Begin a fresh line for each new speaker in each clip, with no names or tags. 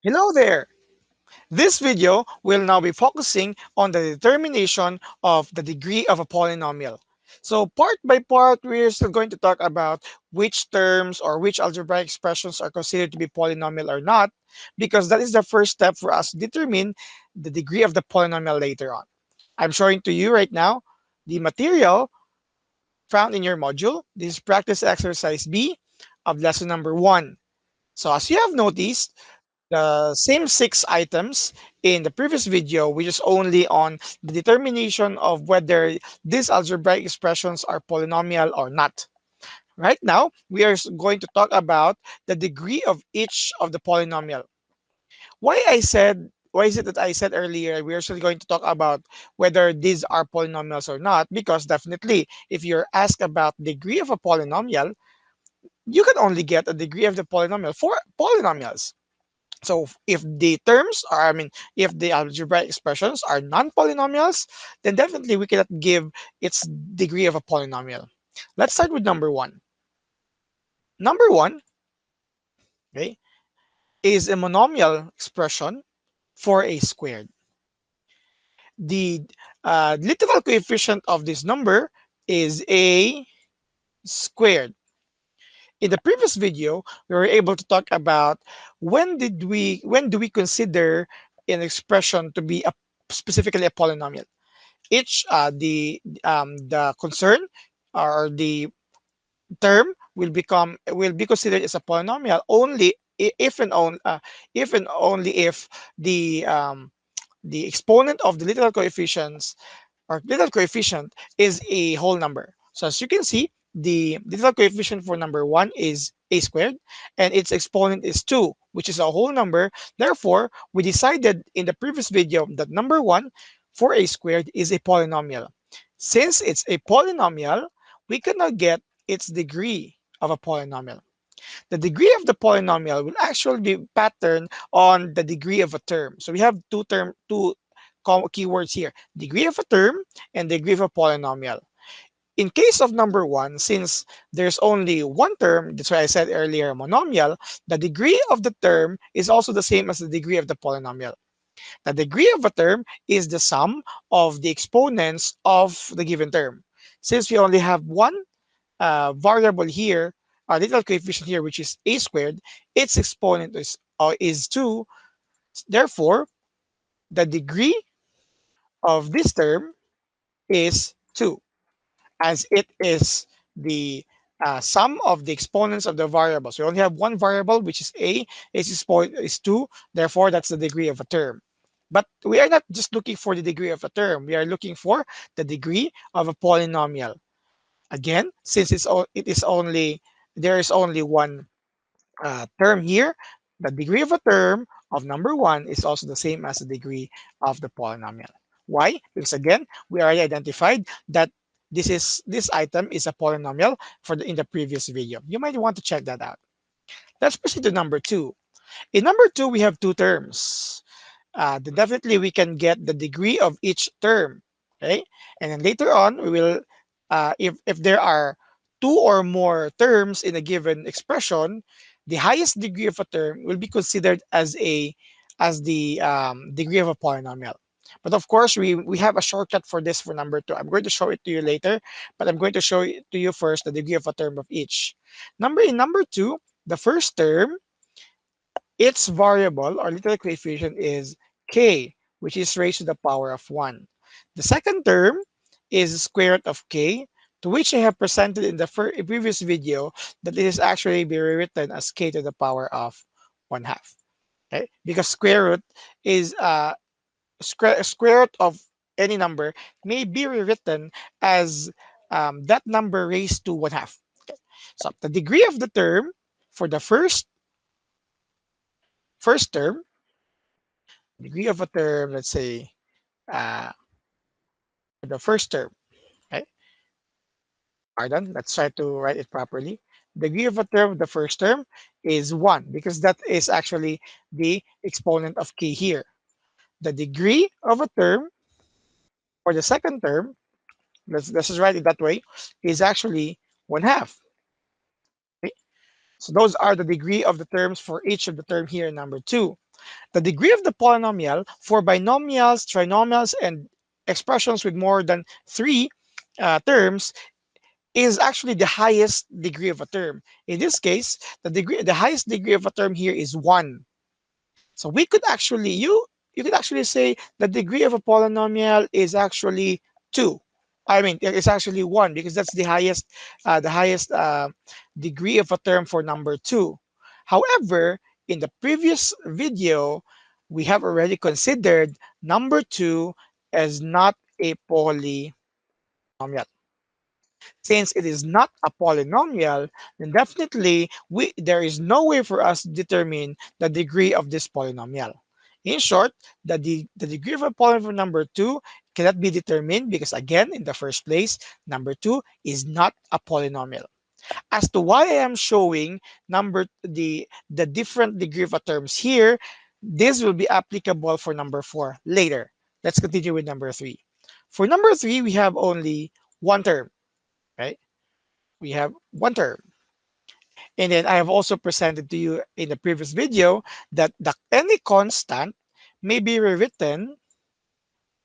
Hello there! This video will now be focusing on the determination of the degree of a polynomial. So part by part, we're still going to talk about which terms or which algebraic expressions are considered to be polynomial or not, because that is the first step for us to determine the degree of the polynomial later on. I'm showing to you right now the material found in your module. This is practice exercise B of lesson number 1. So as you have noticed, the same 6 items in the previous video, which is only on the determination of whether these algebraic expressions are polynomial or not. Right now, we are going to talk about the degree of each of the polynomial. Why is it that I said earlier we are still going to talk about whether these are polynomials or not? Because definitely, if you're asked about degree of a polynomial, you can only get a degree of the polynomial for polynomials. So if the terms are, if the algebraic expressions are non-polynomials, then definitely we cannot give its degree of a polynomial. Let's start with number one. Number one, okay, is a monomial expression for a squared. The literal coefficient of this number is a squared. In the previous video, we were able to talk about when do we consider an expression to be specifically a polynomial. Each the concern or the term will be considered as a polynomial only if and only if the exponent of the literal coefficients or little coefficient is a whole number. So as you can see, the little coefficient for number one is a squared, and its exponent is 2, which is a whole number. Therefore, we decided in the previous video that number one for a squared is a polynomial. Since it's a polynomial, we cannot get its degree of a polynomial. The degree of the polynomial will actually be patterned on the degree of a term. So we have two keywords here: degree of a term and degree of a polynomial. In case of number one, since there's only one term, that's why I said earlier monomial, the degree of the term is also the same as the degree of the polynomial. The degree of a term is the sum of the exponents of the given term. Since we only have one variable here, a little coefficient here, which is a squared, its exponent is 2. Therefore, the degree of this term is 2, as it is the sum of the exponents of the variables. We only have one variable, which is a. Its exponent is 2. Therefore, that's the degree of a term. But we are not just looking for the degree of a term. We are looking for the degree of a polynomial. Again, since it is only there is only one term here, the degree of a term of number one is also the same as the degree of the polynomial. Why? Because again, we already identified that this item is a polynomial in the previous video. You might want to check that out. Let's proceed to number two. In number two, we have two terms. Then definitely we can get the degree of each term. Okay, and then later on we will, if there are two or more terms in a given expression, the highest degree of a term will be considered as the degree of a polynomial. But of course, we have a shortcut for this for number two. I'm going to show it to you later, but I'm going to show it to you first the degree of a term of each. In number two, the first term, its variable or literal coefficient is k, which is raised to the power of 1. The second term is square root of k, to which I have presented in the previous video that it is actually be rewritten as k to the power of 1 half. Okay? Because square root is square root of any number may be rewritten as that number raised to 1 half. Okay? So the degree of the term for the first term, degree of a term, let's say, uh, the first term, okay? Pardon, let's try to write it properly. Degree of a term, the first term, is 1 because that is actually the exponent of k here. The degree of a term for the second term, let's just write it that way, is actually 1 half. Okay? So those are the degree of the terms for each of the term here in number 2. The degree of the polynomial for binomials, trinomials, and expressions with more than three terms is actually the highest degree of a term. In this case, the highest degree of a term here is 1. So we could actually you could actually say the degree of a polynomial is actually 2. I mean, it's actually 1 because that's the highest degree of a term for number 2. However, in the previous video, we have already considered number 2 as not a polynomial. Since it is not a polynomial, then definitely there is no way for us to determine the degree of this polynomial. In short, the degree of a polynomial number 2 cannot be determined because, again, in the first place, number 2 is not a polynomial. As to why I am showing the different degree of a terms here, this will be applicable for number 4 later. Let's continue with number 3. For number 3, we have only one term, right? We have one term. And then I have also presented to you in the previous video that any constant may be rewritten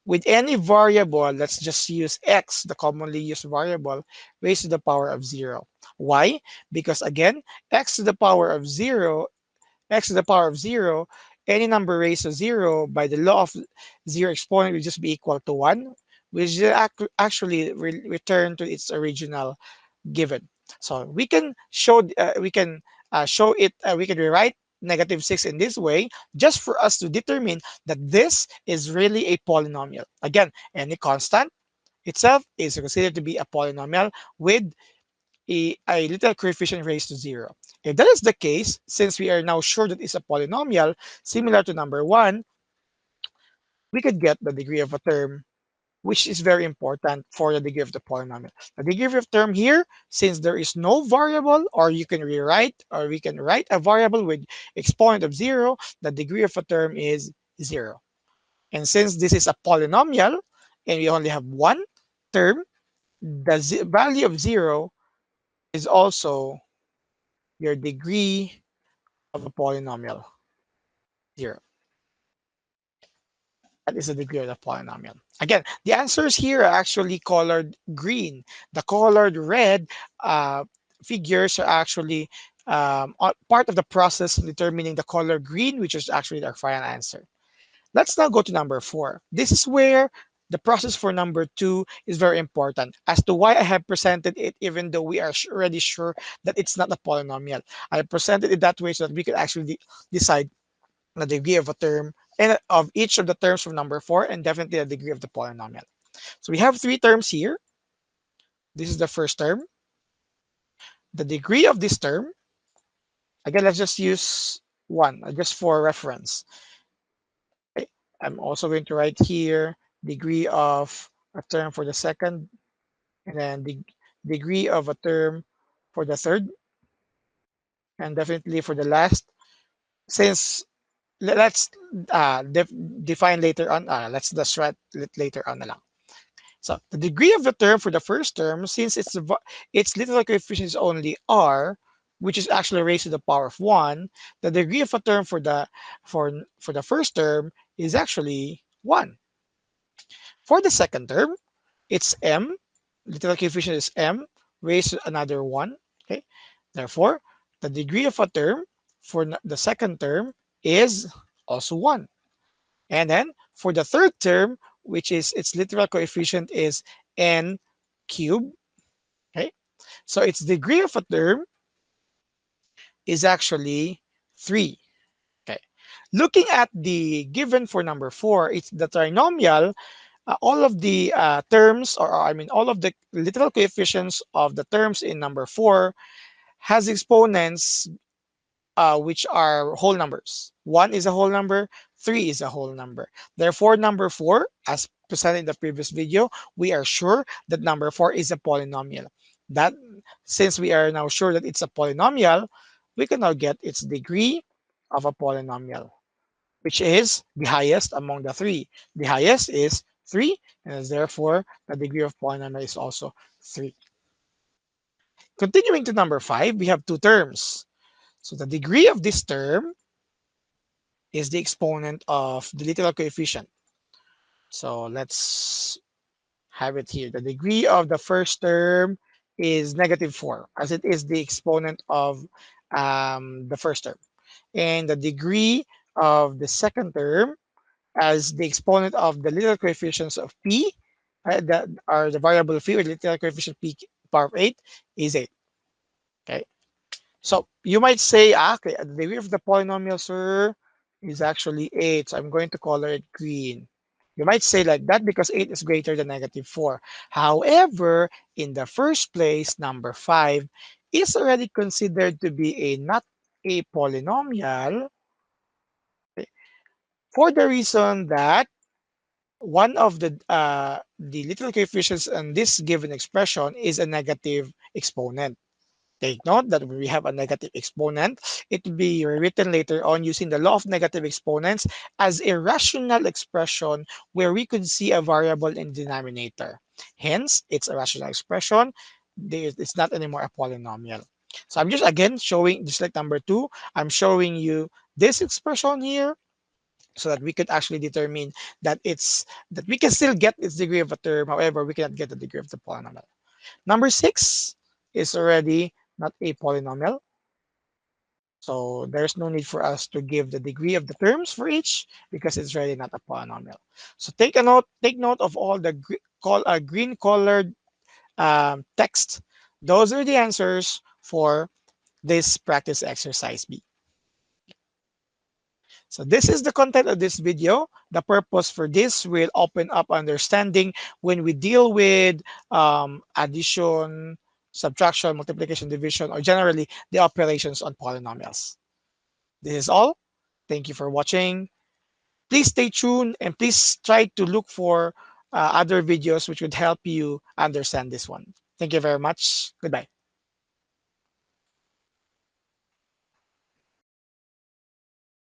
with any variable. Let's just use x, the commonly used variable, raised to the power of 0. Why? Because again, x to the power of 0, x to the power of 0, any number raised to 0 by the law of 0 exponent will just be equal to 1, which will actually return to its original given. So we can show it. We can rewrite -6 in this way just for us to determine that this is really a polynomial. Again, any constant itself is considered to be a polynomial with a little coefficient raised to 0. If that is the case, since we are now sure that it's a polynomial, similar to number 1, we could get the degree of a term, which is very important for the degree of the polynomial. The degree of term here, since there is no variable, or you can rewrite, or we can write a variable with exponent of 0, the degree of a term is 0. And since this is a polynomial, and we only have one term, the value of 0 is also your degree of a polynomial, 0. That is the degree of the polynomial. Again, the answers here are actually colored green. The colored red figures are actually part of the process of determining the color green, which is actually our final answer. Let's now go to number 4. This is where the process for number 2 is very important as to why I have presented it, even though we are already sure that it's not a polynomial. I presented it that way so that we could actually decide the degree of a term and of each of the terms from number 4, and definitely the degree of the polynomial. So we have three terms here. This is the first term. The degree of this term, again, let's just use one just for reference. Okay. I'm also going to write here degree of a term for the second, and then the degree of a term for the third, and definitely for the last. Since let's define later on, let's just write later on na lang. So the degree of the term for the first term, since its literal coefficient is only r, which is actually raised to the power of 1, the degree of a term for the first term is actually 1. For the second term, it's m, literal coefficient is m raised to another 1. Okay, therefore the degree of a term for the second term is also 1. And then for the third term, which is its literal coefficient is n cubed. Okay, so its degree of a term is actually 3. Okay, looking at the given for number 4, it's the trinomial. All of the terms, or I mean, all of the literal coefficients of the terms in number 4 has exponents which are whole numbers. 1 is a whole number, 3 is a whole number. Therefore, number 4, as presented in the previous video, we are sure that number 4 is a polynomial. That since we are now sure that it's a polynomial, we can now get its degree of a polynomial, which is the highest among the three. The highest is 3, and therefore the degree of polynomial is also 3. Continuing to number 5, we have two terms. So the degree of this term is the exponent of the literal coefficient. So let's have it here. The degree of the first term is -4, as it is the exponent of the first term. And the degree of the second term as the exponent of the literal coefficients of p, that are the variable phi with literal coefficient p power of 8 is 8. Okay. So you might say, okay, the degree of the polynomial, sir, is actually 8. So I'm going to color it green. You might say like that because 8 is greater than -4. However, in the first place, number 5 is already considered to be a not a polynomial for the reason that one of the literal coefficients in this given expression is a negative exponent. Take note that when we have a negative exponent, it will be rewritten later on using the law of negative exponents as a rational expression where we could see a variable in the denominator. Hence, it's a rational expression. It's not anymore a polynomial. So I'm just again showing, just like number 2, I'm showing you this expression here so that we could actually determine that we can still get its degree of a term. However, we cannot get the degree of the polynomial. Number 6 is already not a polynomial. So there's no need for us to give the degree of the terms for each because it's really not a polynomial. So take note of all the green colored text. Those are the answers for this practice exercise B. So this is the content of this video. The purpose for this will open up understanding when we deal with addition, subtraction, multiplication, division, or generally the operations on polynomials. This is all. Thank you for watching. Please stay tuned and please try to look for other videos which would help you understand this one. Thank you very much. Goodbye.